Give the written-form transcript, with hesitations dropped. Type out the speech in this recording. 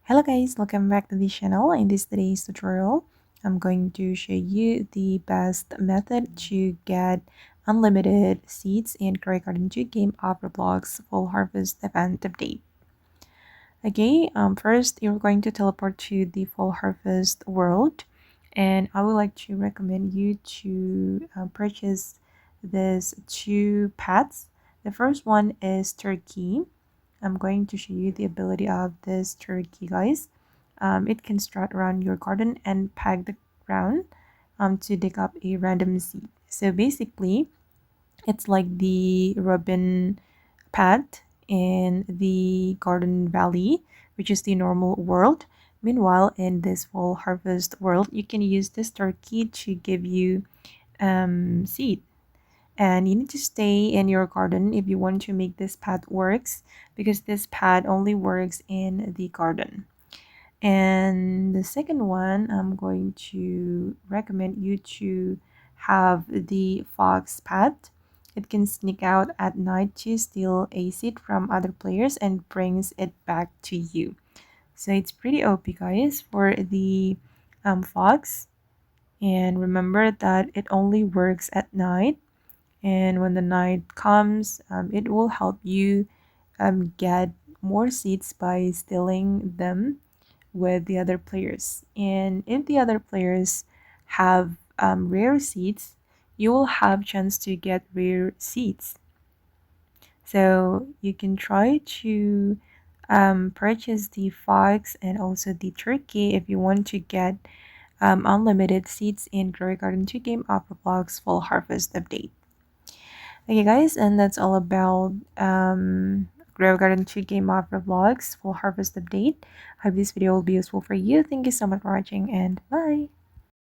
Hello guys, welcome back to the channel. In this today's tutorial, I'm going to show you the best method to get unlimited seeds in Garden 2 game of Roblox Full Harvest event update. Okay, first you're going to teleport to the Full Harvest world, and I would like to recommend you to purchase these two pets. The first one is turkey. I'm going to show you the ability of this turkey, guys. It can strut around your garden and peck the ground to dig up a random seed. So basically, it's like the robin pet in the garden valley, which is the normal world. Meanwhile, in this full harvest world, you can use this turkey to give you seed, and you need to stay in your garden if you want to make this pad works, because this pad only works in the garden. And the second one, I'm going to recommend you to have the fox pet. It can sneak out at night to steal a seed from other players and brings it back to you. So it's pretty OP, guys, for the fox. And remember that it only works at night, and when the night comes, it will help you get more seats by stealing them with the other players. And if the other players have rare seats, you will have chance to get rare seats. So you can try to purchase the fox and also the turkey if you want to get unlimited seats in Glory Garden 2 game of Roblox Full Harvest update. Okay, guys, and that's all about Grove Garden 2 game of Roblox Full Harvest update. Hope this video will be useful for you. Thank you so much for watching, and bye!